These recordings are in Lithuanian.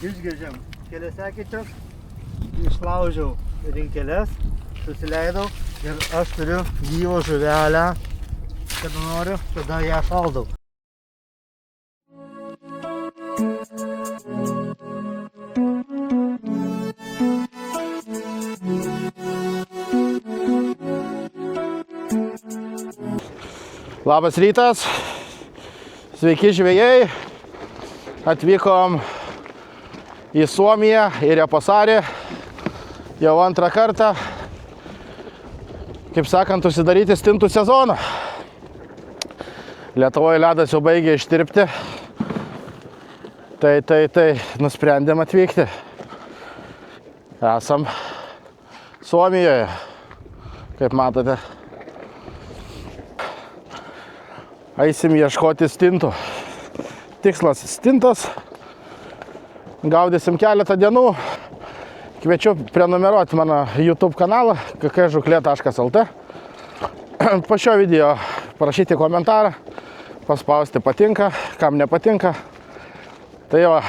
Išgrėžiam kelias ekyčias, išlaužiau rinkeles, susileidau ir aš turiu gyvą žuvelę, kada noriu, tada ją šaldau. Labas rytas, sveiki žvejai, atvykom į Suomiją ir Repasarį jau antrą kartą, kaip sakant, užsidaryti stintų sezoną. Lietuvoje ledas jau baigė ištirpti, tai nusprendėm atvykti. Esam Suomijoje, kaip matote. Eisim ieškoti stintų. Tikslas stintas. Gaudysim keletą dienų. Kviečiu prenumeruoti mano YouTube kanalą kkžuklė.lt. Po šio video parašyti komentarą, paspausti patinka, kam nepatinka. Tai va,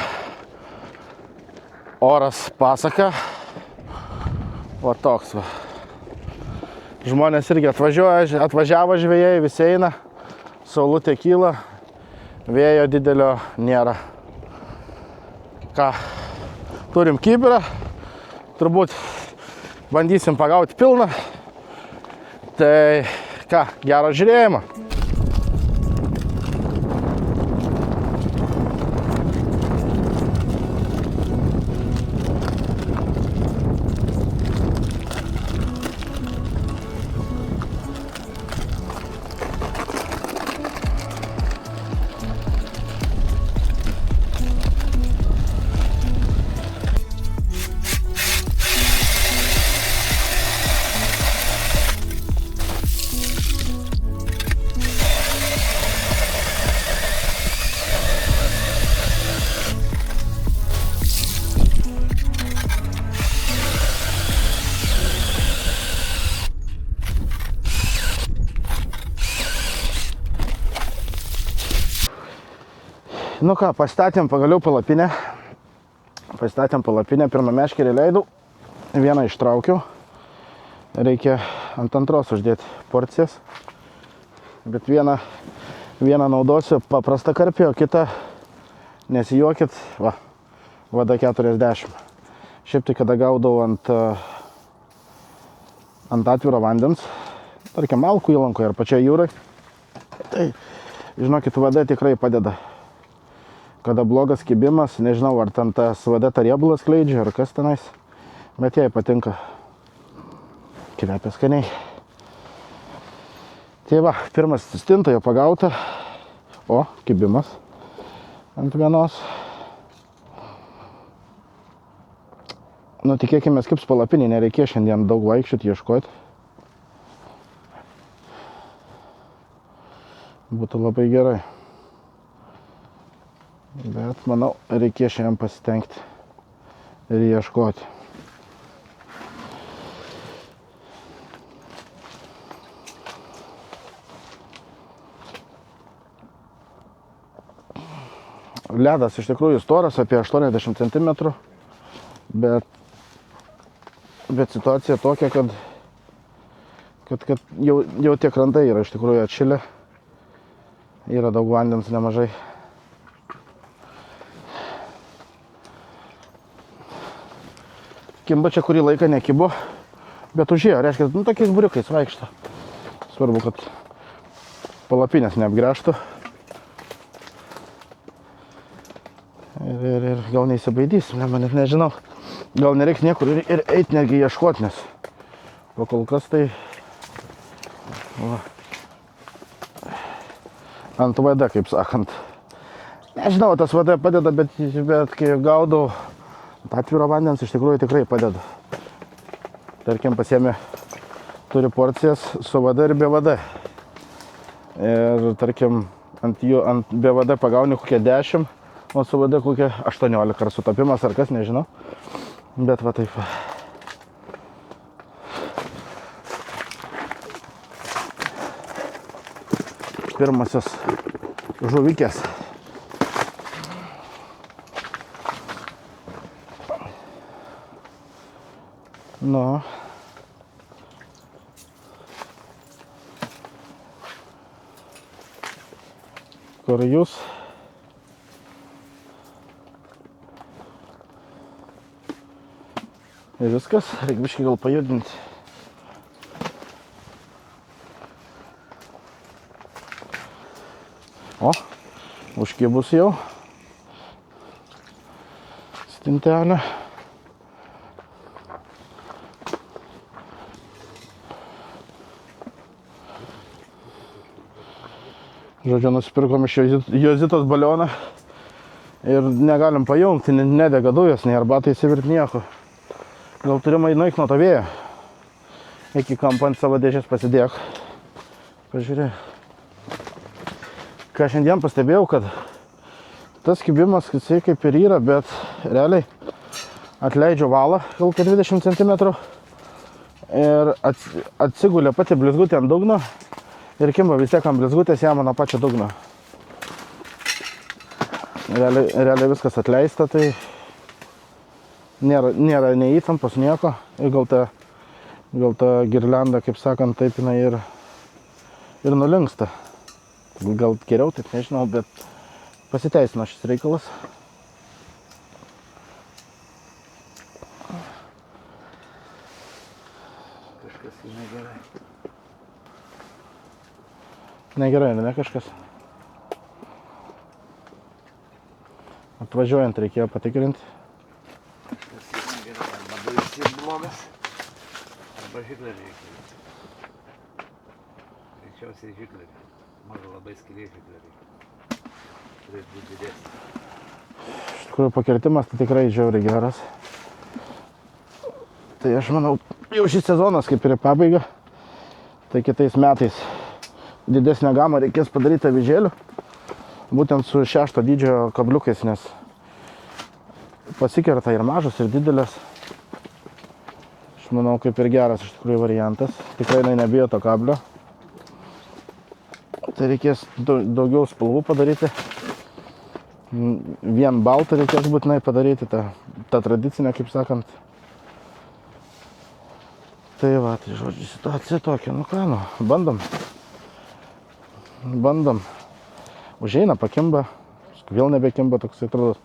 oras pasaka. Va toks va. Žmonės irgi atvažiavo žvejai, visi eina. Saulutė kyla, vėjo didelio nėra. Ką, turim kibirą, turbūt bandysim pagauti pilną. Tai ką, gero žiūrėjimo. Nu ką, pastatėm pagaliau palapinę. Pirmą meškerį leidau, vieną ištraukiau. Reikia ant antros uždėti porcijas. Bet vieną naudosiu paprastą karpį, o kitą, nesijuokit, va, vada 40. Šiaip tai kada gaudau ant atviro vandens, tarkim, Malkų įlankoje ar pačioje jūrai, tai, žinokit, vada tikrai padeda. Kada blogas kibimas, nežinau, ar ten tas vada riebulas skleidžia, ar kas tenais, bet jai patinka. Kvepia skaniai. Tai va, pirmas stinta jau pagauta. O, kibimas ant vienos. Nu, tikėkime, kaip palapinį, nereikės šiandien daug vaikščioti, ieškoti. Būtų labai gerai. Bet, manau, reikės šiandien pasitengti ir ieškoti. Ledas iš tikrųjų storas, apie 80 cm, bet situacija tokia, kad jau tie krantai yra iš tikrųjų atšilę. Yra daug vandens nemažai. Kimba čia kurį laiką nekibo, bet užėjo, reiškia, nu, tokiais būriukais vaikšto. Svarbu, kad palapinės neapgręžtų. Ir gal neįsibaidysim, net nežinau. Gal nereiks niekur ir eiti netgi ieškoti, nes po kol kas tai va, ant vada, kaip sakant. Nežinau, tas vada padeda, bet kai gaudau atviro vandens, iš tikrųjų tikrai padeda. Tarkim, pasiemi, turi porcijas su vada ir be vada. Ir tarkim, be vada pagauni kokie 10, o su vada kokie 18, ar sutapimas, ar kas, nežinau. Bet va taip. Pirmasis žuvikės. Nu. Kur jūs? Ir viskas, reikia biškį gal pajudinti. O, užkibus jau stintelė. Žodžiu, nusipirkom iš Jozitos balioną ir negalim pajungti, nedega dujos, nei arbatai įsivirt nieko. Gal turimai nueik nuo to vėjo. Iki kampą ant savo dėžės pasidėk. Pažiūrėk. Ką šiandien pastebėjau, kad tas kibimas, jisai kaip ir yra, bet realiai atleidžiu valą gal 20 cm ir atsigulė pati blizgutė ant dugno ir kimba vis tiek ant blizgutės jam nuo pačio dugno. Realiai viskas atleista, tai nėra nei įtampos nieko. Ir gal ta girlianda, kaip sakant, taip jinai ir nulinksta. Gal geriau, taip nežinau, bet pasiteisino šis reikalas. Kažkas negerai. Negerai, ne kažkas. Atvažiuojant reikėjo patikrinti. Kažkas negerai, arba duris blogas, arba žiklerį reikia. Greičiausiai žiklerį. Maža labai skiriai žiklerį. Turės būti didesnį. Iš tikrųjų, pakirtimas tai tikrai žiauriai geras. Tai aš manau, jau šis sezonas kaip ir pabaiga. Tai kitais metais didesnę gamą reikės padaryti avižėlių. Būtent su 6 dydžio kabliukais, nes pasikerta ir mažas, ir didelės. Aš manau, kaip ir geras iš tikrųjų variantas. Tikrai nebijo to kablio. Tai reikės daugiau spalvų padaryti. Vien baltą reikės būtinai padaryti, tą tradicinę, kaip sakant. Tai va, tai žodžiu, situacija tokia, nu ką, bandom. Užeina, pakimba, vėl nebekimba, toks atrodo,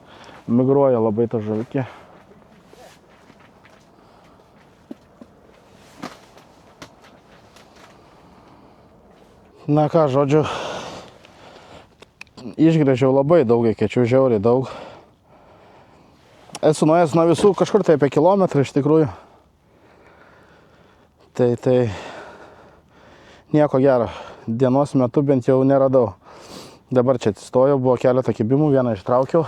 migruoja labai ta žavikė. Na ką, žodžiu, išgręžiau labai daug, kečiau žiauriai daug. Esu nuėjęs nuo visų kažkur tai apie kilometrą iš tikrųjų. Tai nieko gero. Dienos metu bent jau neradau. Dabar čia atsistojau, buvo keletą kibimų, vieną ištraukiau.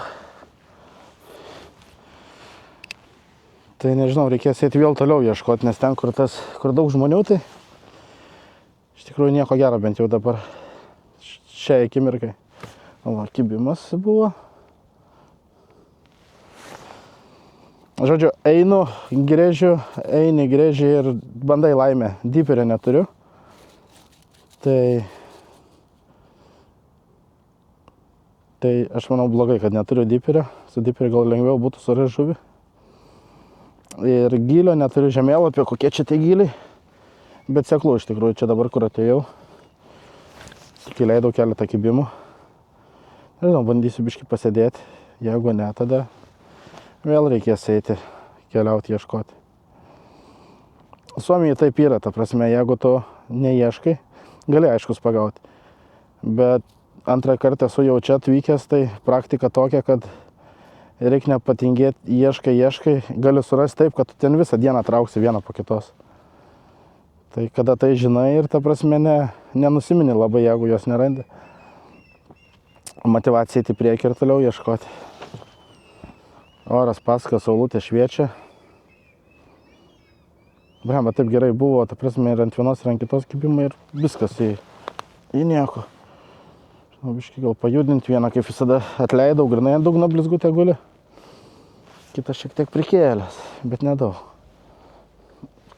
Tai nežinau, reikės eiti vėl toliau ieškoti, nes ten, kur daug žmonių, tai iš tikrųjų nieko gero bent jau dabar šiai akimirkai. O, kibimas buvo. Žodžiu, einu, grėžiu ir bandai laimę. Diperio neturiu. Tai aš manau blogai, kad neturiu diperio. Su diperiu gal lengviau būtų surasti žuvį. Ir gylio neturiu žemėlapio, kokie čia tie gyliai. Bet seklu iš tikrųjų, čia dabar kur atėjau. Tik įleidau keletą kibimų. Nežinau, bandysiu biškį pasėdėti. Jeigu ne, tada vėl reikės eiti, keliauti, ieškoti. Suomijoje taip yra, ta prasme, jeigu tu neieškai, gali aiškus pagauti. Bet antrą kartą esu jau čia atvykęs, tai praktika tokia, kad reikia nepatingėti, ieškai, gali surasti taip, kad tu ten visą dieną trauksi vieną po kitos. Tai kada tai žinai ir ta prasme nenusimini labai, jeigu jos nerandi. Motyvacija į priekį ir toliau ieškoti. Oras paska, saulutė šviečia. Bramba, taip gerai buvo, ta prasme, ir ant vienos, ir ant kitos kibimai ir viskas į nieko. Žinau, biškį gal pajudinti vieną, kaip visada atleidau, grinai ant dugno blizgutė guli. Kitas šiek tiek prikėlęs, bet nedaug.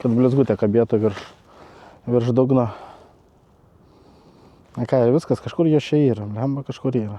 Kad blizgutė kabėtų virš dugno. Na ką, ir viskas, kažkur jo čia yra, bramba kažkur yra.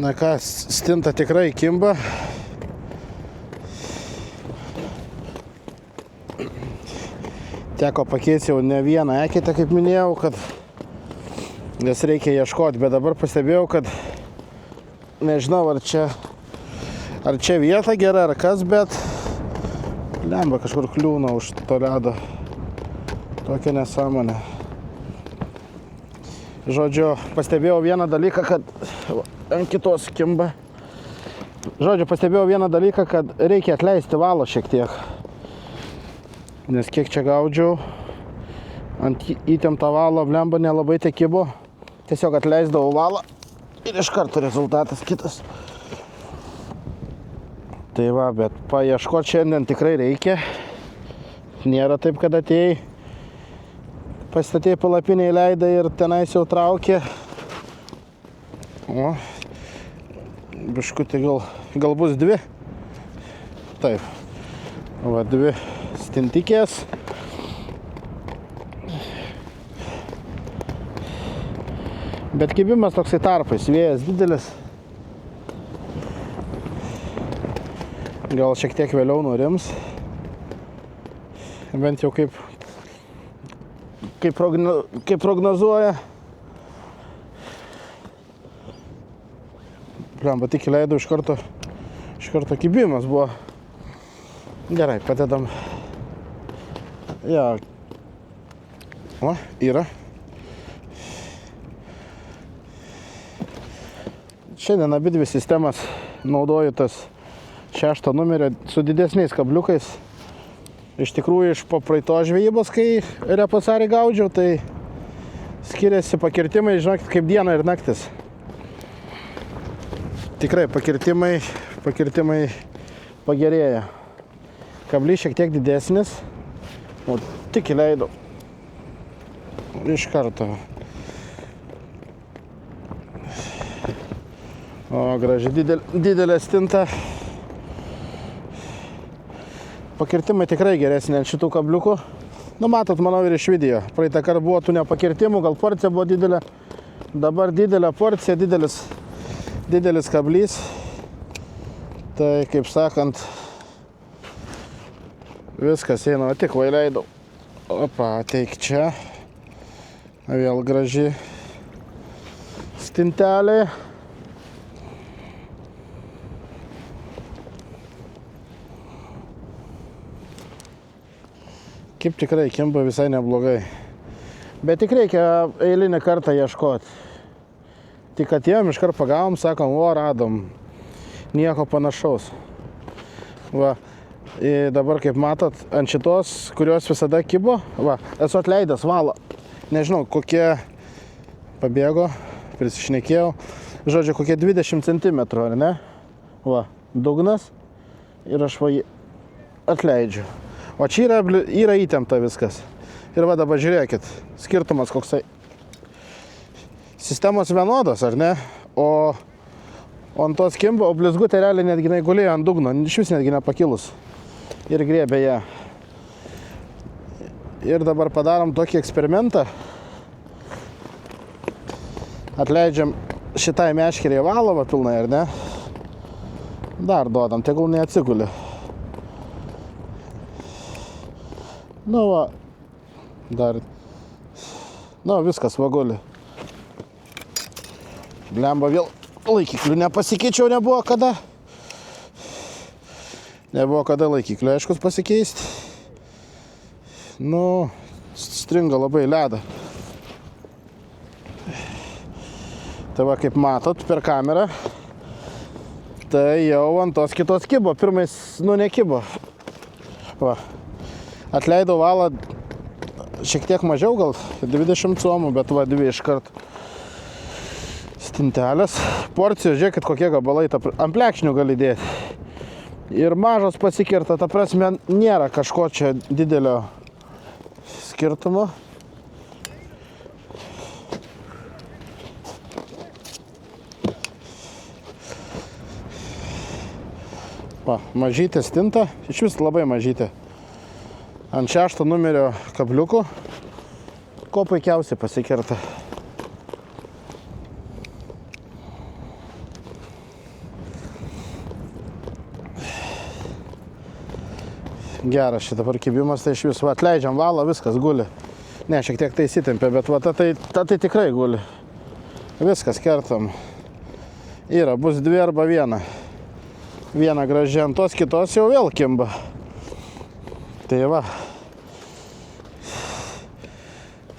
Na ką, stinta tikrai kimba. Teko pakeisti jau ne vieną eketę, kaip minėjau, kad nes reikia ieškoti, bet dabar pastebėjau, kad nežinau, ar čia vieta gera, ar kas, bet lemba kažkur kliūna už to ledo. Tokia nesąmonė. Žodžiu, pastebėjau vieną dalyką, kad ant kitos kimba. Žodžiu, pastebėjau vieną dalyką, kad reikia atleisti valą šiek tiek. Nes kiek čia gaudžiau, ant įtemptą valą blemba nelabai tekibo. Tiesiog atleisdavau valą ir iš karto rezultatas kitas. Tai va, bet paieškoti šiandien tikrai reikia. Nėra taip, kad atėjai, pastatėjai palapinę įleidą ir tenais jau traukė. O, biškutį gal bus dvi. Taip, va, dvi stintikės. Bet kibimas toksai tarpais, vėjas didelis. Gal šiek tiek vėliau nurims. Bent jau kaip prognozuoja. Blemba, tik įleidau iš karto kibimas buvo. Gerai, padedam. Ja. O, yra. Šiandien abi dvi sistemas naudoju tas 6 numerio su didesniais kabliukais. Iš tikrųjų, iš po praeitos žvejybos, kai repasarį gaudžiau, tai skiriasi pakirtimai, žinokit, kaip diena ir naktis. Tikrai pakirtimai pagerėja. Kablys šiek tiek didesnis, o tik įleidau. Iš karto. O, graži didelė stinta. Pakirtimai tikrai geresnė ant šitų kabliukų. Nu, matot, manau, ir iš video. Praeitą kartą buvo tų nepakirtimų, gal porcija buvo didelė. Dabar didelė porcija, didelis kablys. Tai, kaip sakant, viskas eina, tik va įleidau. Opa, ateik čia. Vėl graži stintelė. Kaip tikrai kimba visai neblogai. Bet tik reikia eilinį kartą ieškoti. Tik atėjom, iškart pagavom, sakom, o, radom. Nieko panašaus. Va, dabar kaip matot, ant šitos, kurios visada kibo, va, esu atleidęs valą. Nežinau, kokie pabėgo, prisišnekėjau. Žodžiu, kokie 20 cm, ar ne? Va, dugnas ir aš va jį atleidžiu. O čia yra įtempta viskas. Ir va dabar žiūrėkit, skirtumas koksai. Sistemos vienodos, ar ne? O ant tos kimba, o blizgutė realiai netgi gulėjo ant dugno, iš vis netgi nepakilus. Ir griebė ją. Ir dabar padarom tokį eksperimentą. Atleidžiam šitai meškeriai valą, va, pilnai, ar ne? Dar duodam, tegul neatsiguli. Nu va, dar, nu viskas vaguli. Blemba, vėl laikiklių nepasikeičiau, nebuvo kada. Nebuvo kada laikiklių, aiškus, pasikeisti. Nu, stringa labai ledą. Tai va, kaip matot per kamerą, tai jau ant tos kitos kibo, pirmais, nu, nekibo. Va. Atleidau valą šiek tiek mažiau, gal 20 somų, bet va, dvi iškart stintelės. Porcijos, žiūrėkit, kokie gabalai, ant plekšnių gali dėti. Ir mažos pasikirta, ta prasme, nėra kažko čia didelio skirtumo. Va, mažytė stinta, iš vis labai mažytė. Ant 6 numerio kabliukų, ko puikiausiai pasikirta. Geras šitą dabar kibimas, tai iš viso atleidžiam valą, viskas guli. Ne, šiek tiek tai įsitempė, bet va, tai tikrai guli. Viskas kertam. Yra, bus 2 arba 1. Viena graži ant tos, kitos jau vėl kimba. Tai va.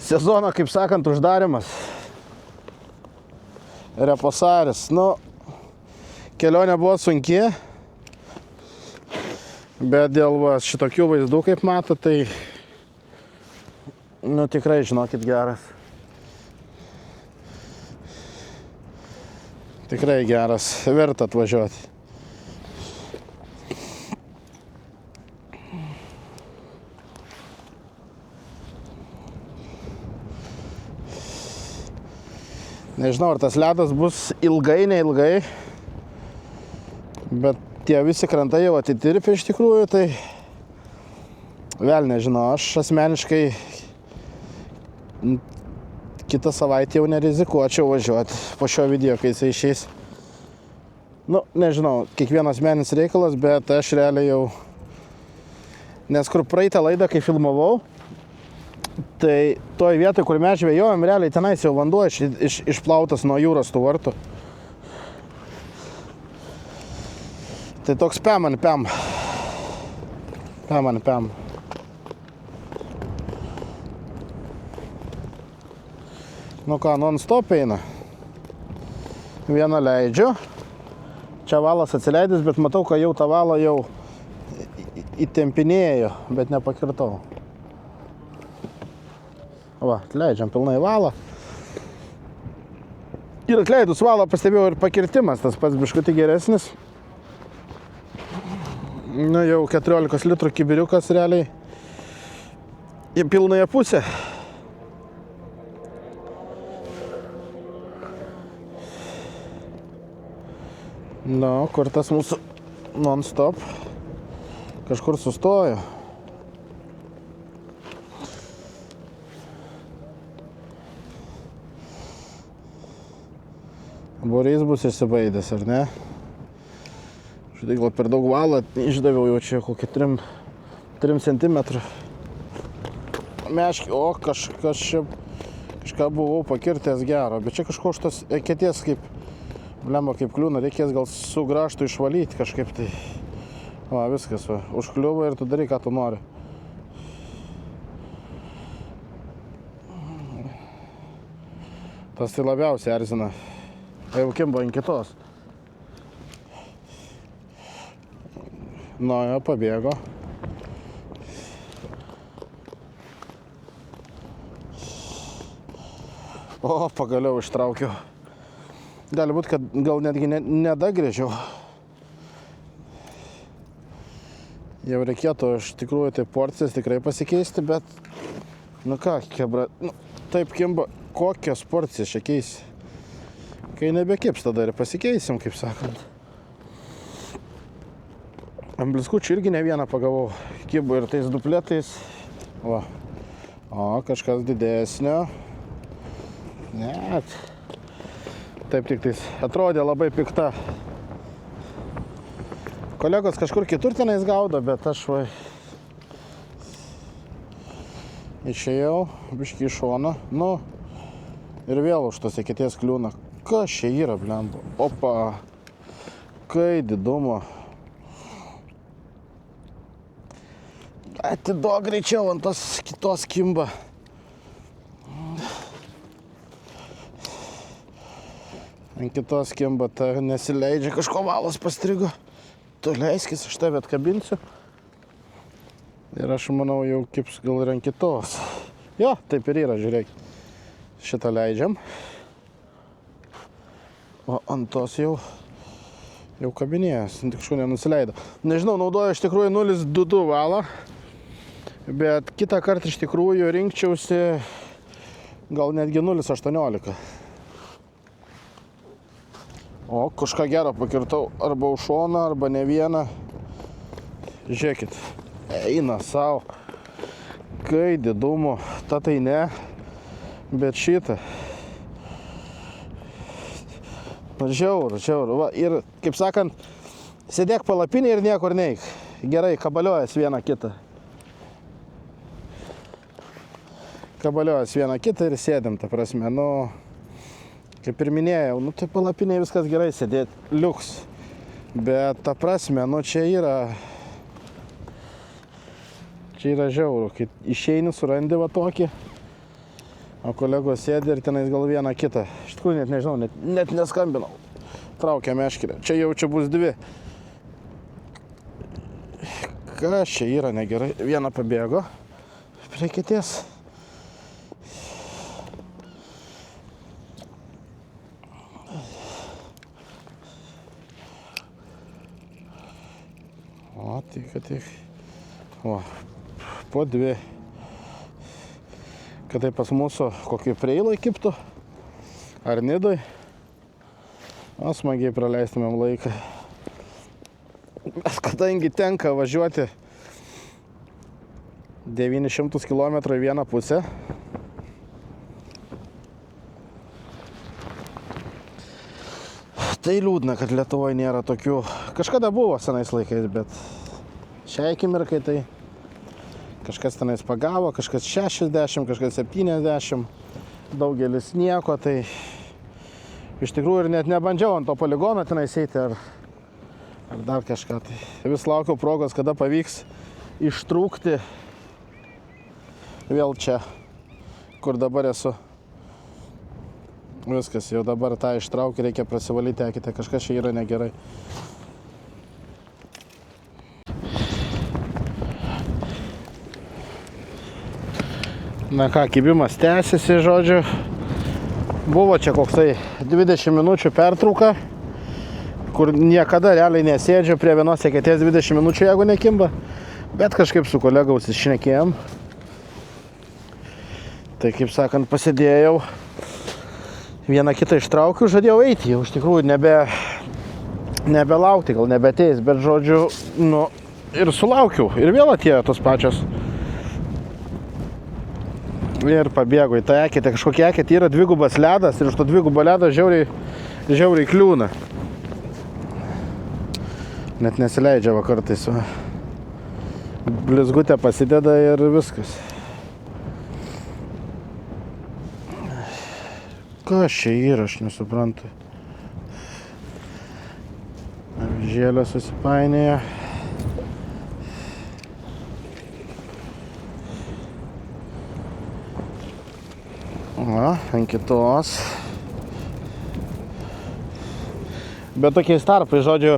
Sezono, kaip sakant, uždarimas. Reposaris. Nu, kelionė buvo sunki. Bet dėl va, šitokių vaizdų, kaip mato, tai nu, tikrai, žinokit, geras. Tikrai geras. Verta atvažiuoti. Nežinau, ar tas ledas bus ilgai, neilgai, bet tie visi krantai jau atitirpė iš tikrųjų, tai vėl nežinau, aš asmeniškai kitą savaitę jau nerizikuočiau važiuoti po šio video, kai jisai išeis. Nu, nežinau, kiekvienas asmeninis reikalas, bet aš realiai jau, nes kur praeitą laidą, kai filmavau, tai toj vietoj, kur mes žvejojom, realiai tenais jau vanduo išplautas nuo jūros tų vartų. Tai toks pem ant pem. Pem ant pem. Nu ką, non-stop eina. Vieną leidžiu. Čia valas atsileidęs, bet matau, kad jau tą valą jau įtempinėjo, bet nepakirtau. Va, atleidžiam pilnai valą. Ir atleidus valą pastebėjau ir pakirtimas, tas pats biškutį geresnis. Nu, jau 14 litrų kibiriukas realiai į pilnąją pusę. Nu, kur tas mūsų non-stop kažkur sustojo. Būrys bus išsibaidęs, ar ne? Štai gal per daug valą išdaviau jau čia kokį 3 centimetrų. Meškį, o kažkas čia, kažką buvau pakirtęs gero, bet čia kažko šitas eketės kaip, blemba kaip kliūna, reikės gal su grąžtu išvalyti kažkaip tai. Va, viskas, va, užkliuvo ir tu darai, ką tu nori. Tas tai labiausiai erzina. Jau kimba ant kitos. Nu, jo, pabėgo. O, pagaliau ištraukiau. Gali būti, kad gal netgi nedagrėžiau. Jau reikėtų iš tikrųjų tai porcijas tikrai pasikeisti, bet nu ką, kebra, nu, taip kimba, kokios porcijas čia keisi. Kai nebekips, tada ir pasikeisim, kaip sakant. Ant bliskučių irgi ne vieną pagavau. Kibo ir tais dupletais. Va. O, kažkas didesnio. Net. Taip tik tais atrodė labai pikta. Kolegos kažkur kitur tenais gaudo, bet aš va išėjau, biškį iš šono. Nu, ir vėl už tos eketės kliūna. Kas čia yra, blemba? Opa, kai didumo. Atiduok greičiau, ant tos kitos kimba. Ant kitos kimba, ta nesileidžia, kažko valas pastrigo. Tu leiskis, aš tave atkabinsiu. Ir aš manau, jau kips gal ir ant kitos. Jo, taip ir yra, žiūrėk. Šitą leidžiam. O ant tos jau kabinėjęs, kažko nenusileido. Nežinau, naudoju iš tikrųjų 0,22 valą, bet kitą kartą iš tikrųjų rinkčiausi gal netgi 0,18. O, kažką gero pakirtau, arba už šoną, arba ne vieną. Žiūrėkit, eina savo. Kai didumo, ta tai ne, bet šitą. Žiauru. Va, ir, kaip sakant, sėdėk palapinį ir niekur neik. gerai kabaliojas vieną kitą. Kabaliojas vieną kitą ir sėdėm, ta prasme, nu, kaip ir minėjau, nu, tai palapinėje viskas gerai sėdėti, liuks. Bet ta prasme, nu, čia yra žiauru, kai išeini, surandi va tokį, o kolegos sėdi ir tenais gal vieną kitą. Iš tikrųjų net nežinau, net neskambinau. Traukia meškerę. Čia jau čia bus dvi. Kas čia yra negerai? Viena pabėgo prie kities. O, tik. O, po dvi. Kad tai pas mūsų kokį preilą kiptų. Ar nidoj. O, smagiai praleistumėm laiką. Bet kadangi tenka važiuoti 900 km į vieną pusę, tai liūdna, kad Lietuvoje nėra tokių. Kažkada buvo senais laikais, bet šiai akimirkai tai kažkas tenais pagavo, kažkas 60, kažkas 70, daugelis nieko, tai iš tikrųjų ir net nebandžiau ant to poligono tenais eiti ar dar kažką. Tai vis laukiau progos, kada pavyks ištrūkti vėl čia, kur dabar esu. Viskas, jau dabar tą ištraukį, reikia prasivalyti ekite, kažkas čia yra negerai. Na ką, kibimas tęsiasi, žodžiu. Buvo čia koksai 20 minučių pertrauka, kur niekada realiai nesėdžiu prie vienos eketės 20 minučių, jeigu nekimba. Bet kažkaip su kolega užsišnekėjom. Tai kaip sakant, pasidėjau. Vieną kitą ištraukiu, žadėjau eiti, jau iš tikrųjų nebelaukti, gal nebeteis, bet žodžiu, nu, ir sulaukiau. Ir vėl atėjo tos pačios. Ir pabėgo į tą eketę, kažkokia eketė yra dvigubas ledas ir iš to dvigubo ledo žiauriai kliūna. Net nesileidžia va kartais. Blizgutė pasideda ir viskas. Kas čia yra, aš nesuprantu. Žėlė susipainėja. Va, ant kitos. Bet tokiais tarpai, žodžiu,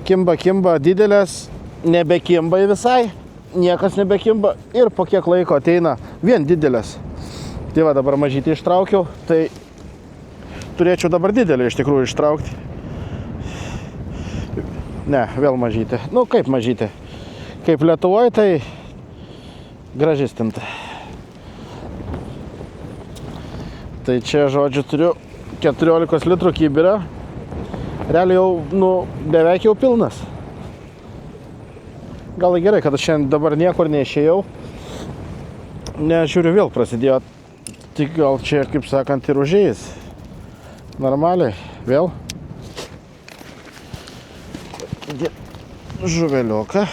kimba didelės, nebekimba visai, niekas nebekimba ir po kiek laiko ateina vien didelės. Tai va, dabar mažytį ištraukiau, tai turėčiau dabar didelį iš tikrųjų ištraukti. Ne, vėl mažytė. Nu, kaip mažytė. Kaip Lietuvoje, tai graži stinta. Tai čia, žodžiu, turiu 14 litrų kibirą. Realiai jau, nu, beveik jau pilnas. Gal gerai, kad aš šiandien dabar niekur neišėjau. Nežiūriu, vėl prasidėjo. Tik gal čia, kaip sakant, ir užėjęs. Normaliai, vėl. Žuvelioką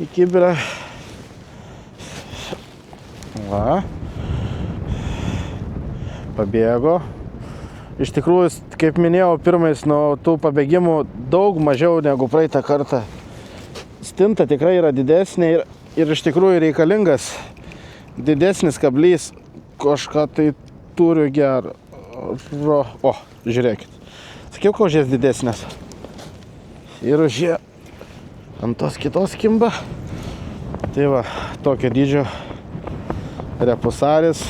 į kibirą. Va. Pabėgo. Iš tikrųjų, kaip minėjau, pirmais nuo tų pabėgimų daug mažiau negu praeitą kartą. Stinta tikrai yra didesnė ir iš tikrųjų reikalingas didesnis kablys. Kažką tai turiu gerą. O, žiūrėkit. Sakiau, kožės didesnės. Ir užė ant tos kitos kimba. Tai va, tokio dydžio repusaris.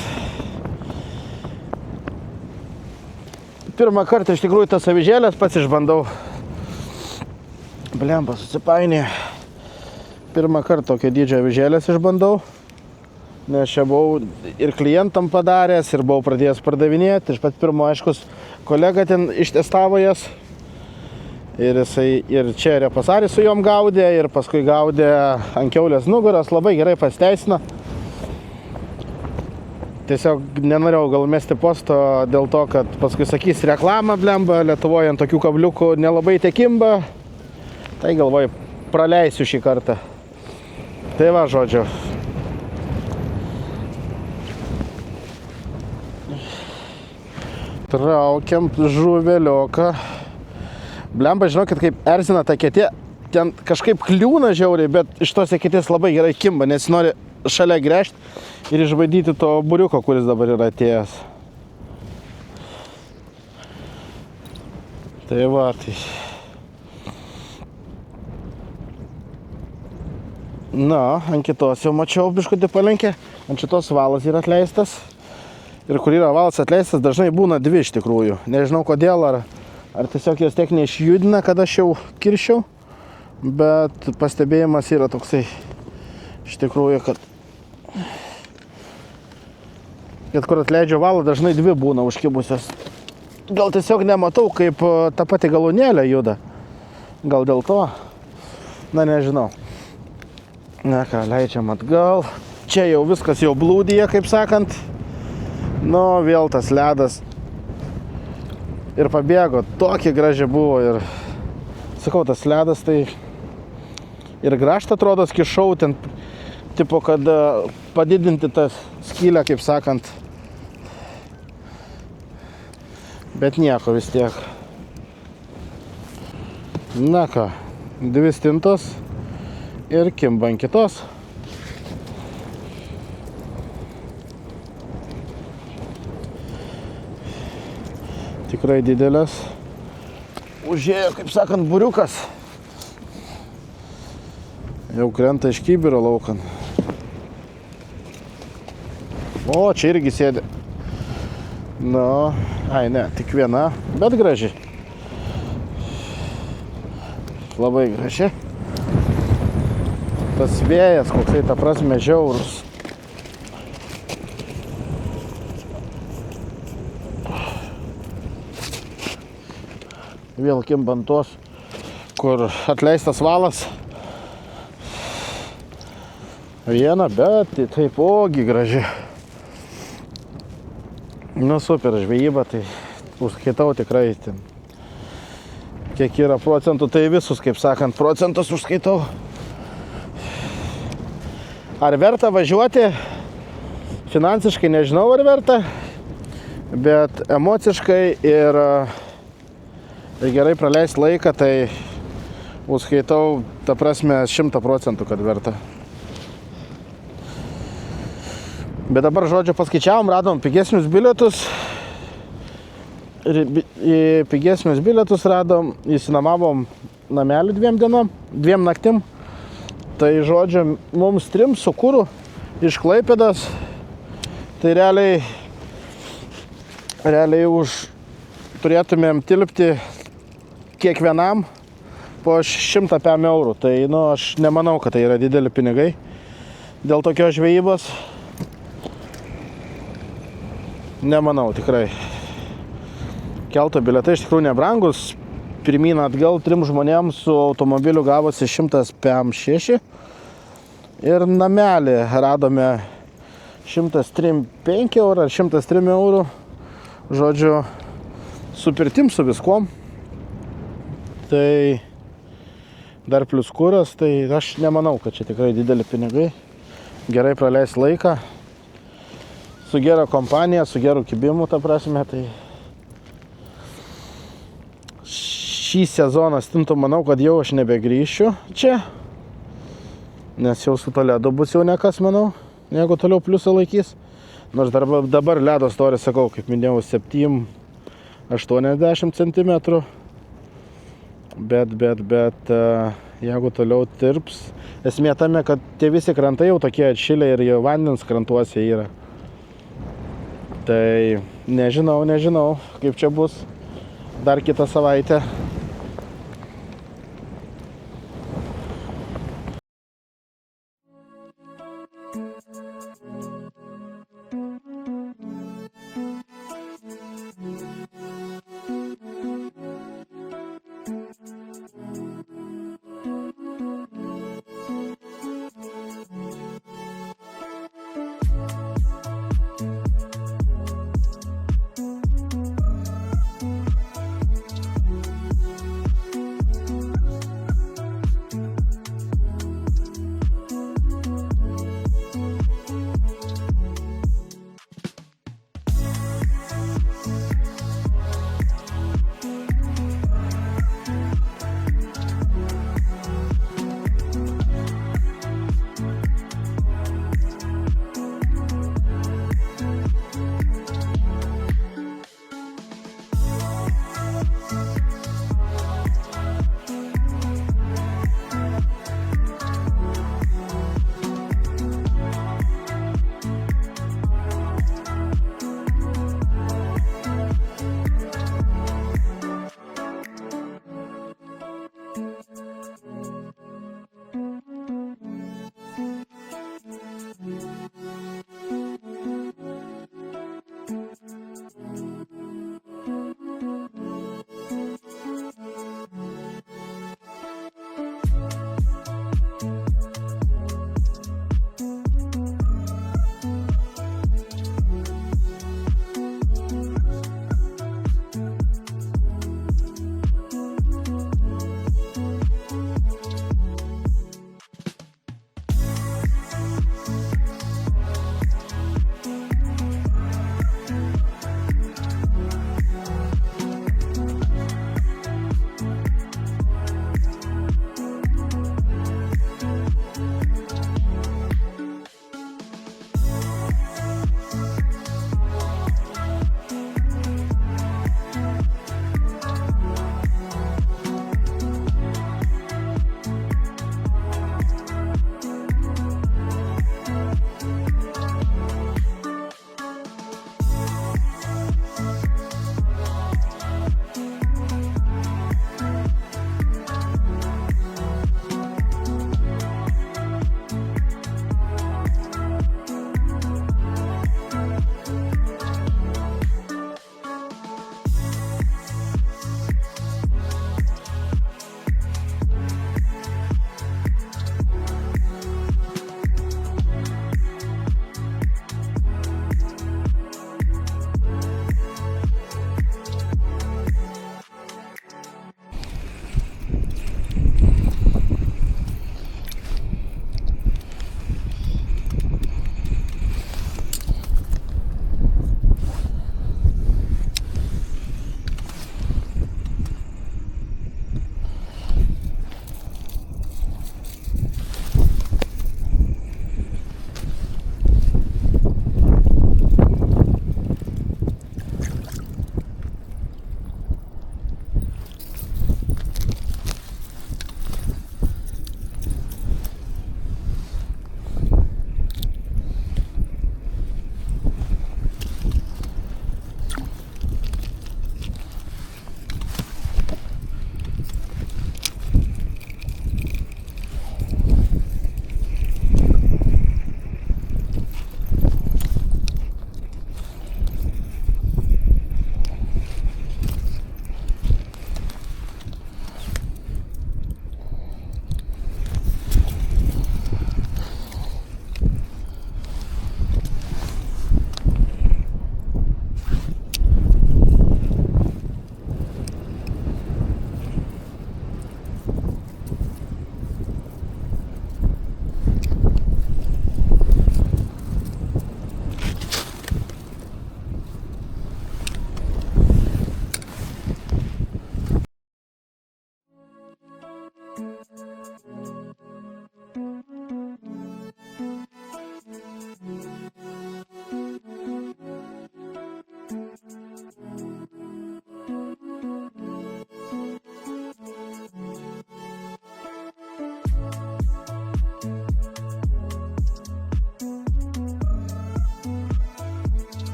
Pirmą kartą iš tikrųjų tas avižėlės pats išbandau. Blemba, susipainė. Pirmą kartą tokio dydžio avižėlės išbandau. Nes čia buvau ir klientam padaręs, ir buvau pradėjęs pardavinėti. Iš pat pirmo, aiškus, kolega ten ištestavo jas. Ir jisai ir čia repasarį su jom gaudė, ir paskui gaudė ant kiaulės nugaros. Labai gerai pasiteisino. Tiesiog nenorėjau gal mesti posto dėl to, kad paskui sakys reklamą, blemba, Lietuvoje ant tokių kabliukų nelabai tekimba. Tai galvoju, praleisiu šį kartą. Tai va, žodžiu. Traukiam žuvelioką. Blemba, žinokit, kaip erzina ta ketė. Ten kažkaip kliūna žiauriai, bet iš tos eketės labai gerai kimba, nes nori šalia gręžti ir išbaidyti to buriuko, kuris dabar yra atėjęs. Tai va, tai. Na, ant kitos jau mačiau biškutį palenkę. Ant šitos valas yra atleistas. Ir kur yra valas atleistas, dažnai būna dvi iš tikrųjų. Nežinau kodėl, ar tiesiog jos tiek neišjudina, kad aš jau kirščiau. Bet pastebėjimas yra toksai iš tikrųjų, kad kur atleidžia valą, dažnai dvi būna užkibusios. Gal tiesiog nematau, kaip ta pati galūnėlė juda. Gal dėl to? Na, nežinau. Na ką, leidžiam atgal. Čia jau viskas jau blūdyje, kaip sakant. Nu, vėl tas ledas. Ir pabėgo. Tokia graži buvo ir sakau, tas ledas tai ir graštą atrodo skišau ten, tipo, kad padidinti tą skylę, kaip sakant. Bet nieko vis tiek. Na ką, dvi stintos ir kimba ant kitos. Tikrai didelės. Užėjo, kaip sakant, buriukas. Jau krenta iš kibiro laukan. O, čia irgi sėdi. Nu, ai ne, tik viena, bet graži. Labai graži. Tas vėjas, koksai ta prasme žiaurus. Vėl kimbant tos, kur atleistas valas. Viena, bet taipogi graži. Nu, super žvejyba, tai užskaitau tikrai ten. Kiek yra procentų, tai visus, kaip sakant, procentus užskaitau. Ar verta važiuoti? Finansiškai nežinau, ar verta, bet emociškai ir gerai praleisti laiką, tai užskaitau, ta prasme, 100%, kad verta. Bet dabar, žodžiu, paskaičiavom, radom pigesnius bilietus. Ir pigesnius bilietus radom, įsinamavom namelį 2 dienom, 2 naktim. Tai, žodžiu, mums 3 su kuru iš Klaipėdos. Tai realiai turėtumėm tilpti kiekvienam po 100 eurų. Tai, nu, aš nemanau, kad tai yra dideli pinigai dėl tokios žvejybos. Nemanau, tikrai. Kelto bilietai iš tikrųjų nebrangus. Pirmyn atgal 3 žmonėms su automobiliu gavosi 156. Ir namelį radome 103,5 eurų ar 103 eurų. Žodžiu, su pirtim, su viskom. Tai dar plius kuras, tai aš nemanau, kad čia tikrai dideli pinigai. Gerai praleis laiką. Su gera kompanija, su geru kibimu, ta prasme, tai šį sezoną stintų manau, kad jau aš nebegrįšiu čia, nes jau su to ledu bus jau nekas, manau, jeigu toliau pliusą laikys. Nors dabar ledo storis, sakau, kaip minėjau, 7-80 cm, bet jeigu toliau tirps, esmė tame, kad tie visi krantai jau tokie atšilę ir jau vandens krantuose yra. Tai nežinau, kaip čia bus dar kitą savaitę.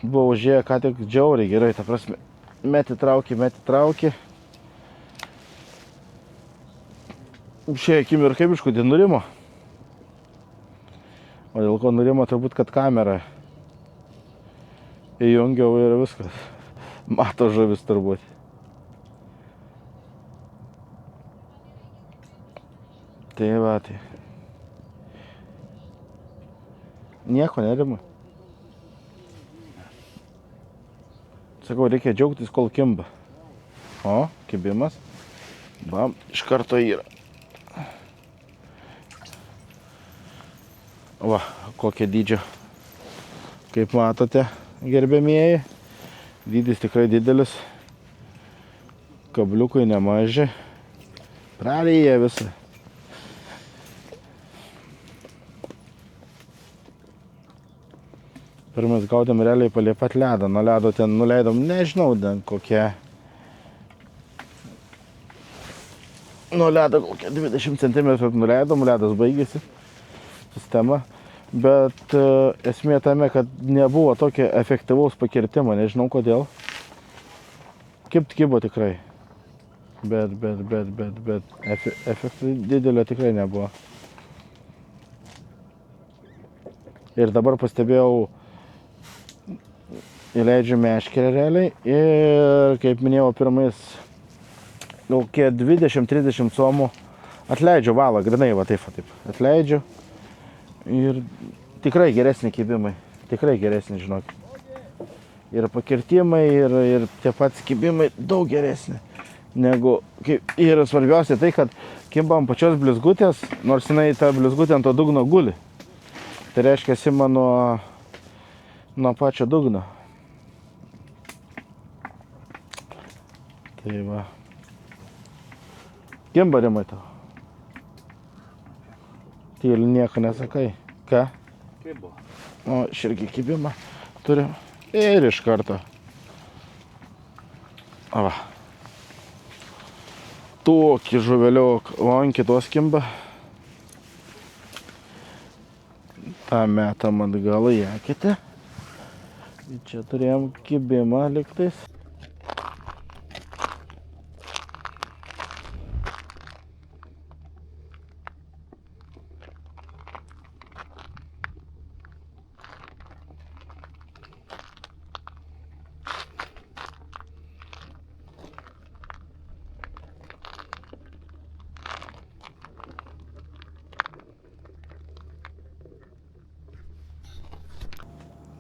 buvo užėję ką tik džiauriai gerai, ta prasme, meti trauki. Šiai akimirkai biškutį nurimo. O dėl ko nurimo, turbūt, kad kamera įjungiau ir viskas. Mato žuvis turbūt. Tai va, tai. Nieko nerima. Sakau, reikia džiaugtis, kol kimba. O, kibimas. Bam, iš karto yra. Va, kokie dydžio. Kaip matote, gerbėmieji. Dydis tikrai didelis. Kabliukai nemaži. Praryja visą. Pirmas gaudėm realiai palei pat ledą. Nuo ledo ten nuleidom, nežinau, kokie. Nuo ledo kokie 20 cm nuleidom, ledas baigėsi. Sistema. Bet esmė tame, kad nebuvo tokio efektyvaus pakirtimo, nežinau kodėl. Kibo tikrai. Bet efektų didelio tikrai nebuvo. Ir dabar pastebėjau, įleidžiu meškerę realiai ir, kaip minėjau, pirmais kokie 20-30 somų atleidžiu valą, grinai va taip atleidžiu. Ir tikrai geresni kibimai, tikrai geresni, žinok. Ir pakirtimai, ir tie patys kibimai daug geresni. Negu, ir svarbiausia tai, kad kimbam pačios blizgutės, nors jinai ta blizgutė ant to dugno guli. Tai reiškia, ima nuo pačio dugno. Tai va. Kimba rimai tau. Tyli nieko nesakai. Ką? Kibo. O, aš irgi kibimą turiu. Ir iš karto. Va. Tokį žuveliuk. O ant kitos kimba. tą metam atgal į eketę. Čia turėjom kibimą liktais.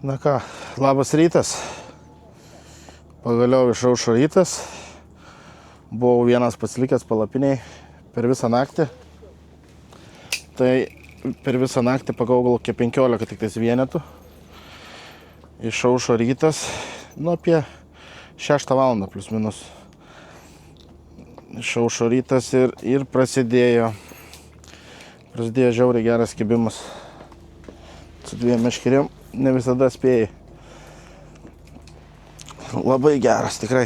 Na ką, labas rytas. Pagaliau išaušo rytas. Buvau vienas pasilikęs palapiniai per visą naktį. Tai per visą naktį pagavau gal 15 tik tais vienetų. Išaušo rytas, nu apie 6 valandą plius minus. Išaušo rytas ir prasidėjo žiauriai geras kibimas. Su 2 meškerėm. Ne visada spėjai. Labai geras, tikrai.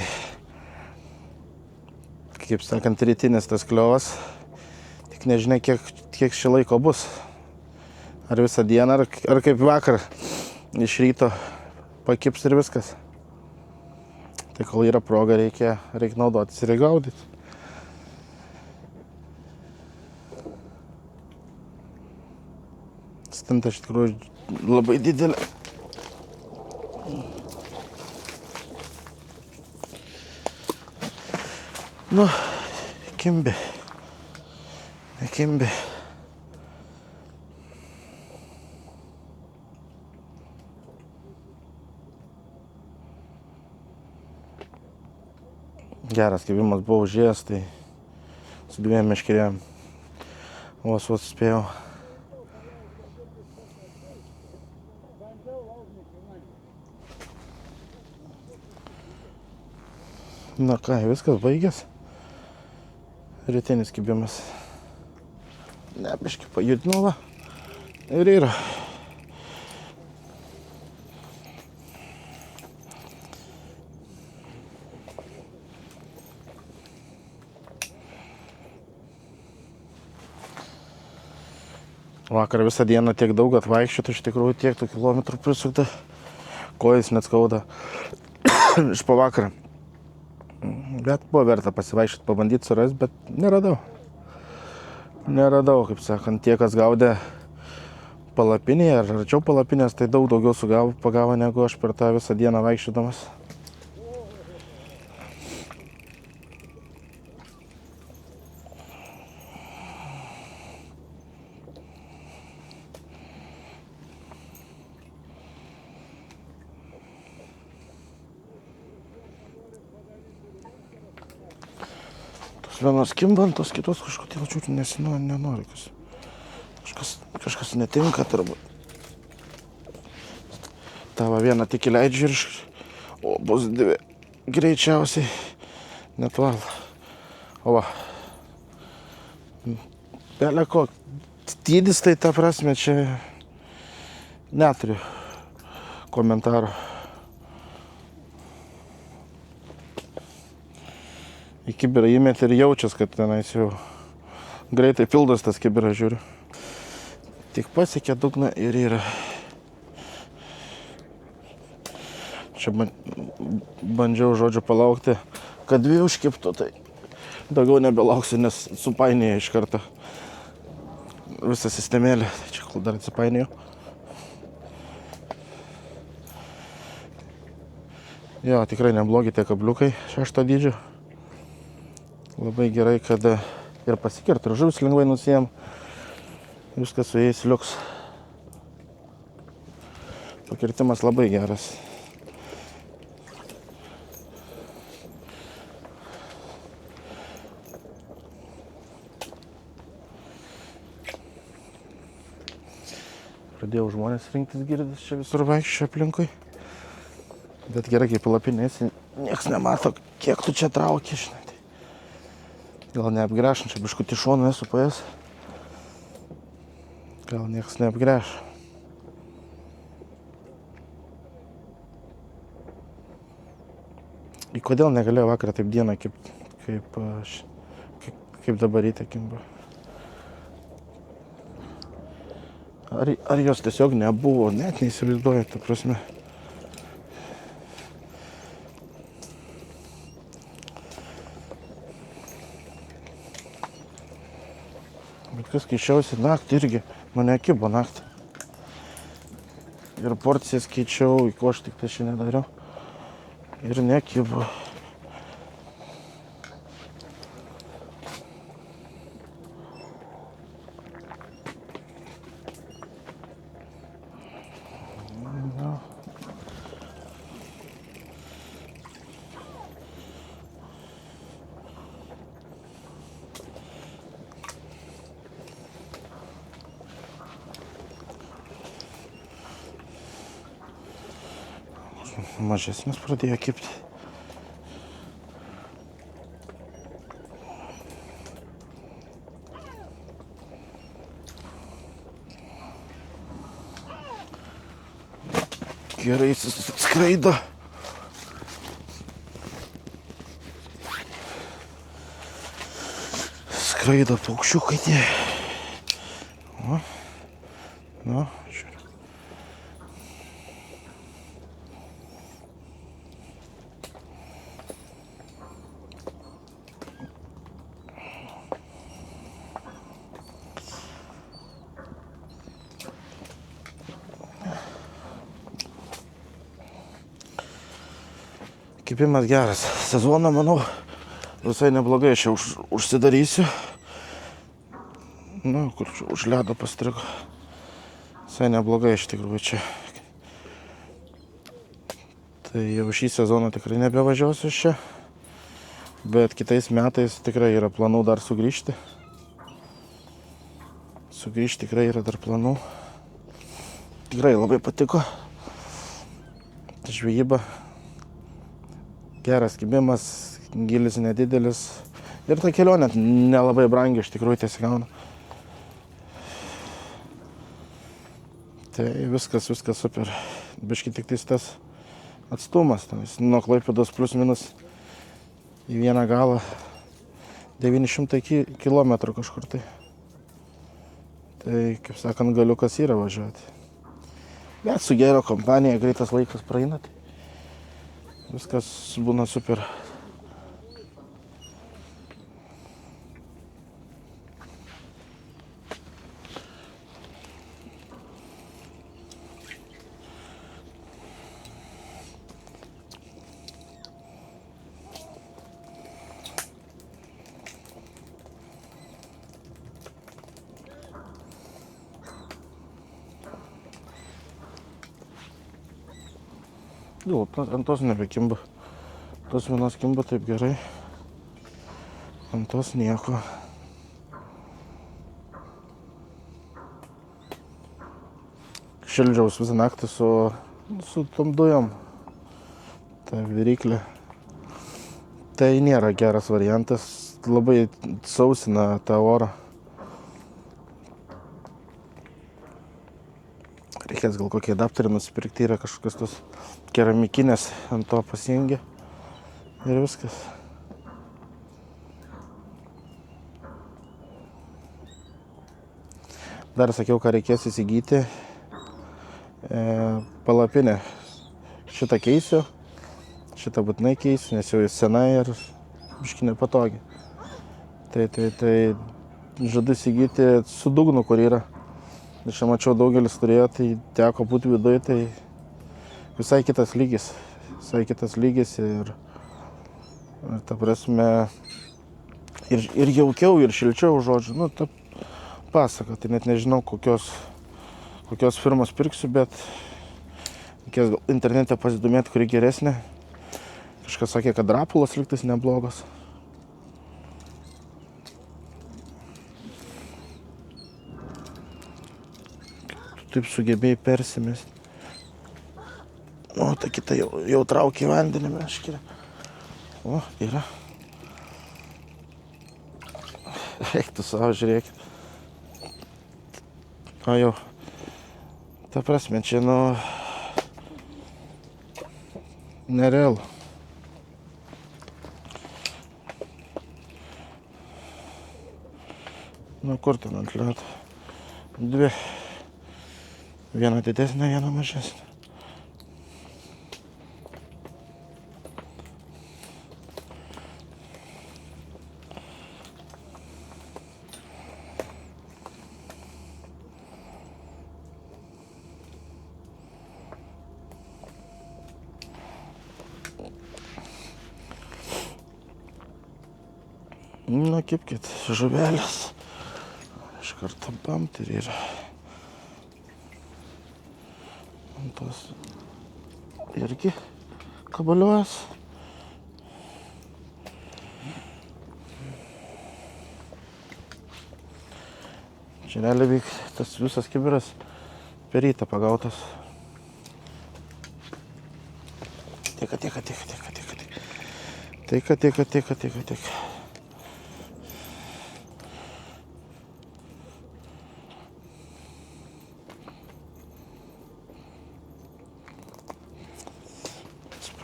Kaip sakant, rytinis tas kliovas. Tik nežinai, kiek šį laiko bus. Ar visą dieną, ar kaip vakar iš ryto pakips ir viskas. Tai kol yra proga, reikia naudotis ir gaudyti. Stinta iš tikrųjų labai didelė. Nu, kimbi. Nekimbi. Geras kibimas buvo užėjęs, tai su 2 meškerėm vos spėjau. Na ką, viskas baigės. Rytinis kibimas. Ne, biškį pajudinau va. Ir yra. Vakar visą dieną tiek daug atvaikščioti, iš tikrųjų tiek tų kilometrų prisukta, kojas net skauda iš po vakarą. Bet buvo verta pasivaikščioti, pabandyti surasti, bet neradau. Neradau, kaip sakant, tie, kas gaudė palapinėje ar arčiau palapinės, tai daug daugiau pagavo negu aš per tą visą dieną vaikščiodamas. Vienos kimba, tos kitos kažkodėl čiūtų nenori. Kažkas netinka turbūt. Tavo vieną tik įleidžiu ir o bus dvi greičiausiai net val. O va. Beleko dydis, tai ta prasme čia neturiu komentaro. Į kibirą įmet ir jaučias, kad tenais jau greitai pildas tas kibiras, žiūriu. Tik pasiekė dugną ir yra. Čia bandžiau žodžiu palaukti, kad dvi užkiptų, tai daugiau nebelauksiu, nes supainėjo iš karto visą sistemėlę. Čia kol dar atsipainėjo. Jo, tikrai neblogi tie kabliukai 6 dydžio. Labai gerai, kad ir pasikirtų, ir žuvis lengvai nusijam. Viskas su jais liuks. Pakirtimas labai geras. Pradėjau žmonės rinktis girdis čia visur vaikščio aplinkui. Bet gerai, kaip palapinėsi, nieks nemato, kiek tu čia trauki, žinai. Gal neapgręš, čia biškutį šoną esu paės. Gal nieks neapgręš. Ir kodėl negalėjau vakarą taip dieną, kaip dabar ryte kimba? Ar jos tiesiog nebuvo, net neįsivaizduoju, ta prasme. Bet kas keičiausi naktį irgi, mane kibo naktį. Ir porcijas keičiau, ko aš tik tai šiandien dariau. Ir nekibo. Mažesnis pradėjo kibti. Gerai skraido. Skraido paukščiukai tie. O, nu, žiūrėk. Kipimas geras. Sezoną, manau, visai neblogai aš jau užsidarysiu. Nu, kur už ledo pastrigo. Visai neblogai iš tikrųjų čia. Tai jau šį sezoną tikrai nebevažiuosiu čia. Bet kitais metais tikrai yra planų dar sugrįžti. Sugrįžti tikrai yra dar planų. Tikrai labai patiko. Žvejyba. Geras kibimas, gilis nedidelis. Ir ta kelionė nelabai brangi, iš tikrųjų tiesiog gauna. Tai viskas super. Biški tik tas atstumas. Nuo Klaipėdos plus minus į vieną galą 900 kilometrų kažkur tai. Tai, kaip sakant, galiukas yra važiuoti. Bet su gera kompanija greitas laikas praeina, tai viskas būna super. Jau, ant tos nebekimba. Tos vienos kimba taip gerai. Ant tos nieko. Šildžiaus visą naktį su tom dujom. Ta viryklė. Tai nėra geras variantas. Labai sausina tą orą. Reikės gal kokį adapterį nusipirkti, yra kažkokios tos keramikinės ant to pasijungia ir viskas. Dar sakiau, ką reikės įsigyti. Palapinę. Šitą keisiu, šitą būtinai keisiu, nes jau jis senai ir biškį nepatogi. Tai žadu įsigyti su dugnu, kur yra. Aš mačiau daugelis turėjo, tai teko būti viduje, tai visai kitas lygis. Ir ta prasme, ir jaukiau, ir šilčiau, žodžiu. Nu, ta pasaka, tai net nežinau, kokios firmos pirksiu, bet reikės gal internete pasidomėti, kuri geresnė. Kažkas sakė, kad Rapulas lygtais neblogas. Taip sugebėjai persimesti. O, ta kita jau traukia į vandenį meškerę. O, yra. Eik tu savo, žiūrėkit. O jau. Ta prasme, čia nerealu. Kur ten ant ledo? Dvi. Viena didesnė, viena mažesnė. Nu, kipkit, žuvelės. Iš karto pamt ir yra. Tos irgi kabaliuojas. Čia realiai vyk tas visas kibiras per rytą pagautas. Teka.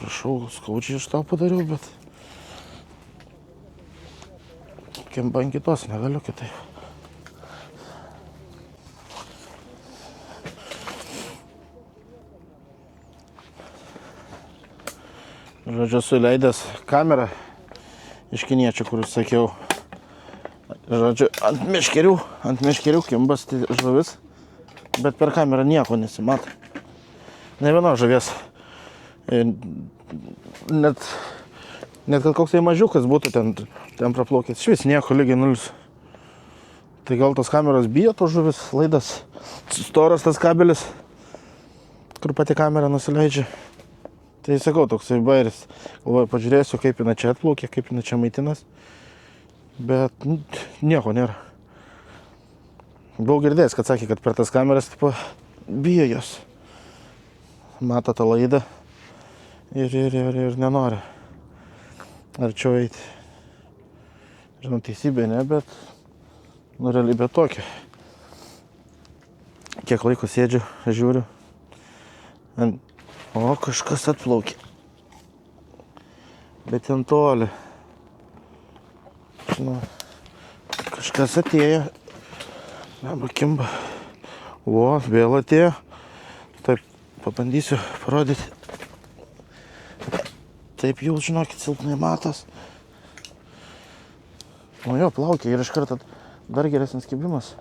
Prašau, skaudžiai iš tau padariau, bet kemba ant kitos negaliu kitai. Žodžiu, suleidęs kamerą iš kiniečio, kur sakiau. Žodžiu, ant meškerių kimbas žuvis, bet per kamerą nieko nesimato. Ne vienos žuvies. Net kad koks tai mažiukas būtų ten praplaukęs, švis nieko, lygiai nulis. Tai gal tos kameros bijo tos žuvis, laidas, storas tas kabelis, kur pati kamera nusileidžia. Tai sakau, toksai bairis. Galvoju, pažiūrėsiu, kaip jinai čia atplaukė, kaip jinai čia maitinas. Bet nieko nėra. Buvau girdėjęs, kad sakė, kad per tas kameras bijo jos. Mato tą laidą. Ir nenori arčiau eiti. Žinau, teisybė ne, bet realybė tokia. Kiek laiko sėdžiu, žiūriu. O, kažkas atplaukė. Bet ten toli. Žinau, kažkas atėjo. Nebakimba. O, vėl atėjo. Taip, Pabandysiu parodyti. Taip jau, žinokit, silpnai matos. O jo, plaukia ir iš karto dar geresnis kibimas.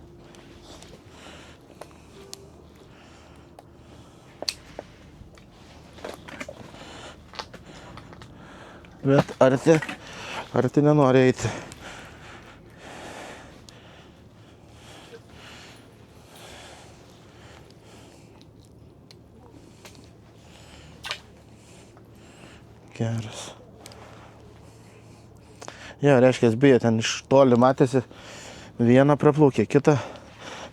Bet arti nenori eiti. Geras. Ja, reiškia, bijo, ten iš toli matėsi, vieną praplaukė, kitą.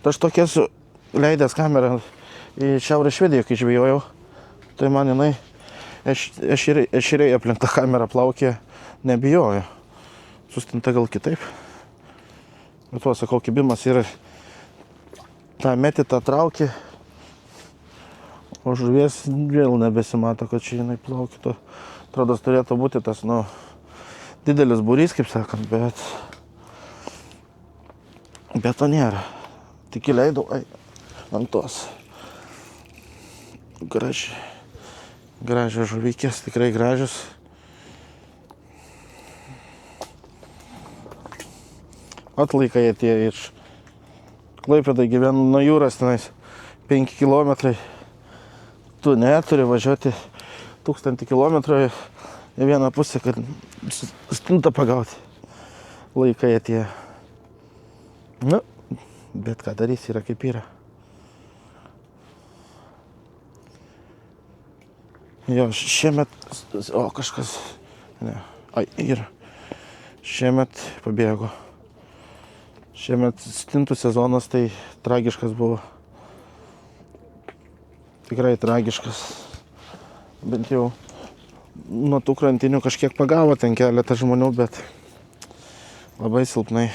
Aš tokia esu leidęs kamerą į Šiaurės Švediją, kai žvejojau. Tai man jinai, ešeriai aplink tą kamerą plaukė, nebijojo. Sustinta gal kitaip. Bet va, sakau, kibimas yra, tą metį, tą traukį, o žuvies vėl nebesimato, kad čia jinai plaukė. Atrodo, turėtų būti tas, didelis būrys, kaip sakant, bet to nėra. Tik įleidau, ant tos. Gražios žuvikės, tikrai gražios. Atlaikai atėjo iš Klaipėdai, gyvenu nuo jūros, tenais 5 kilometrai. Tu neturi važiuoti 1000 kilometrų į vieną pusę, kad stintą pagauti. Laikai atėjo. Bet ką darys, yra kaip yra. Jo, šiemet, kažkas, ne, yra. Šiemet pabėgo. Šiemet stintų sezonas tai tragiškas buvo. Tikrai tragiškas. Bent jau nuo tų krantinių kažkiek pagavo ten keletą žmonių, bet labai silpnai.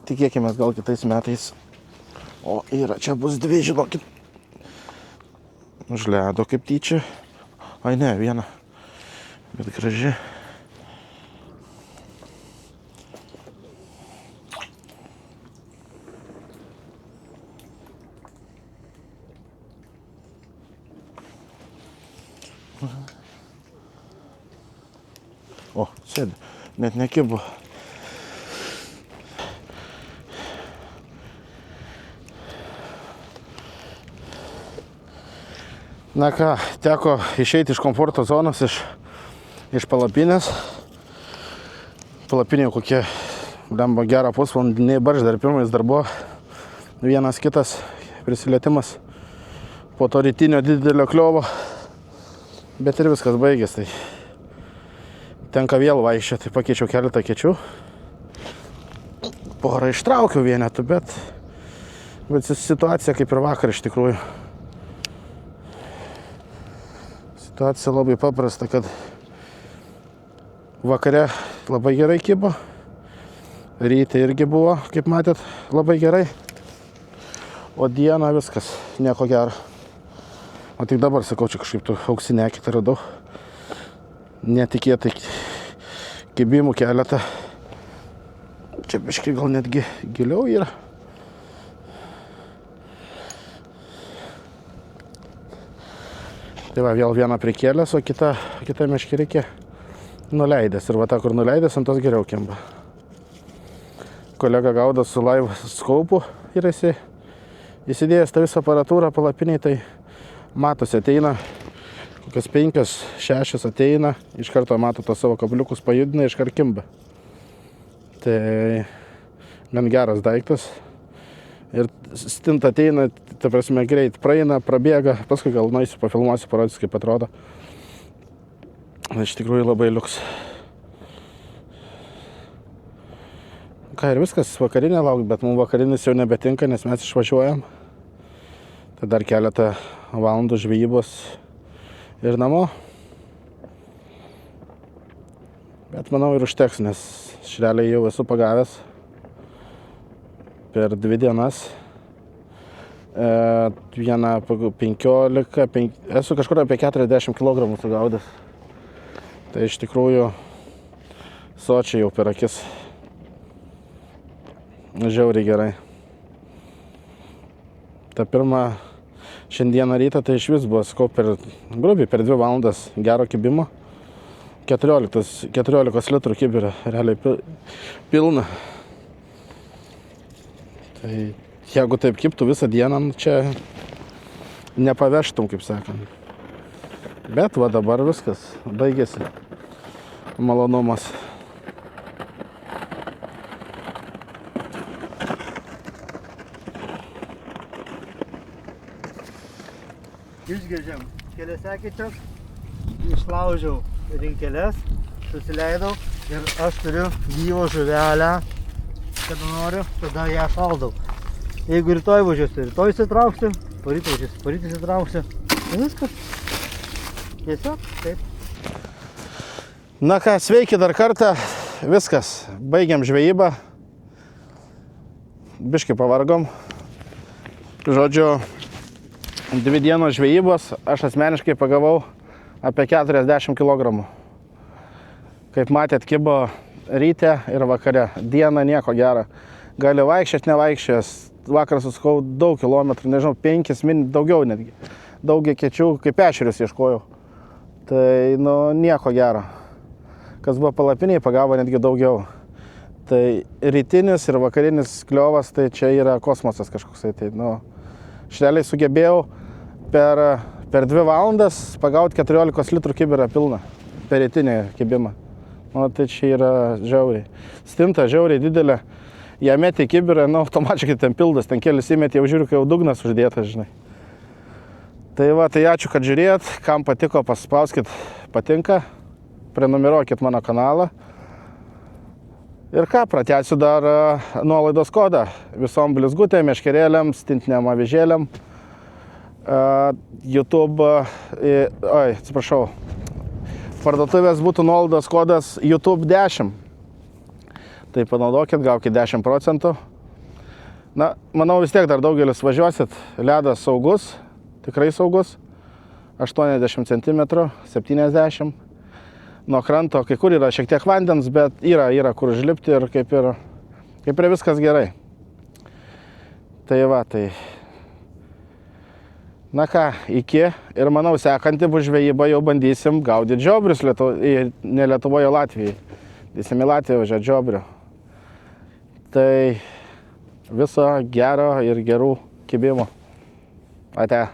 Tikėkime, gal kitais metais. O yra, čia bus 2, žinokit. Už ledo kaip tyčia. Ne, viena. Bet graži. Sėdi, net nekibo. Na ką, teko išeiti iš komforto zonos, iš palapinės. Palapinė kokie, blemba, gerą pusvalandį, nei barž dar pirmais dar buvo. Vienas kitas prisilietimas po to rytinio didelio kliovo. Bet ir viskas baigės, tai tenka vėl vaikščioti, pakeičiau keletą kečių. Porą ištraukiau vienetų, bet situacija kaip ir vakar iš tikrųjų. Situacija labai paprasta, kad vakare labai gerai kibo, ryte irgi buvo, kaip matėt, labai gerai, o dieną viskas, nieko gero. O tik dabar, sakau, čia kažkaip tų auksinę kitą radau. Netikėtai kibimų keletą. Čia biškai gal netgi giliau yra. Tai va, vėl vieną prikėlęs, o kitą meškerikė nuleidęs. Ir va tą, kur nuleidęs, ant tos geriau kimba. Kolega gaudo su live skaupu ir įsidėjęs tą visą aparatūrą palapiniai, tai matosi, ateina kokias 5-6 ateina, iš karto mato tos savo kabliukus pajudina, iš karto kimba. Tai gan geras daiktas. Ir stinta ateina, ta prasme, greit praeina, prabėga, paskui gal nueisiu, pafilmuosiu, parodysiu, kaip atrodo. Iš tikrųjų labai liuks. Ką ir viskas, vakarinė lauk, bet mums vakarinis jau nebetinka, nes mes išvažiuojam. Tai dar keletą valandų žvejybos ir namo. Bet manau ir užteks, nes šreliai jau esu pagavęs per 2 dienas. Vieną 15, esu kažkur apie 40 kg sugaudęs. Tai iš tikrųjų sočiai jau per akis. Žiauriai gerai. Ta pirma šiandieną rytą tai iš vis buvo, sakau, grubiai per 2 valandas gero kibimo. 14 litrų kibirą realiai pilna. Tai jeigu taip kibtų visą dieną, čia nepavežtum, kaip sakant. Bet va dabar viskas baigėsi. Malonumas. Išgirdžiam kelias sekičius, išlaužiau rinkeles, susileidau ir aš turiu gyvą žuvelę, kada noriu, tada ją šaldau. Jeigu rytoj važiuosiu, rytoj įsitrauksiu, poryt važiuosiu, poryt įsitrauksiu. Ir viskas. Tiesiog taip. Na ką, sveiki dar kartą. Viskas. Baigiam žvejybą. Biškį pavargom. Žodžiu, 2 dienos žvejybos aš asmeniškai pagavau apie 40 kg. Kaip matėt, kibo ryte ir vakare. Dieną nieko gero. Gali vaikščiot, nevaikščiojęs. Vakar suskau daug kilometrų, nežinau, 5 min, daugiau netgi. Daug kečių, kaip ešerius ieškojau. Tai, nieko gero. Kas buvo palapiniai, pagavo netgi daugiau. Tai rytinis ir vakarinis kliovas, tai čia yra kosmosas kažkoksai. Tai, šrealiai sugebėjau per 2 valandas pagauti 14 litrų kibirą pilną. Per rytinį kibimą. Tai čia yra žiauriai. Stinta žiauriai didelė. Ją metė į kibirą, automatiškai ten pildas. Ten kelis įmetė, jau žiūriu, kai jau dugnas uždėtas, žinai. Tai va, tai ačiū, kad žiūrėjot. Kam patiko, paspauskit patinka. Prenumeruokit mano kanalą. Ir ką, pratęsiu dar nuolaidos kodą. Visom blizgutėm, meškerėlėm, stintiniam avižėlėm. Parduotuvės būtų nuolaidos kodas YouTube 10. Tai panaudokit, gaukit 10%. Na, manau vis tiek dar daugelis važiuosit. Ledas saugus, tikrai saugus. 80 cm, 70. Nuo kranto kai kur yra šiek tiek vandens, bet yra kur žlipti ir kaip ir viskas gerai. Tai va, tai. Na ką, iki. Ir manau, sekantį bus žvejybą jau bandysim gaudyti žiobrius, ne Lietuvoje, Latvijai. Dėsim į Latviją važiuoti žiobrių. Tai viso gero ir gerų kibimų. Ate.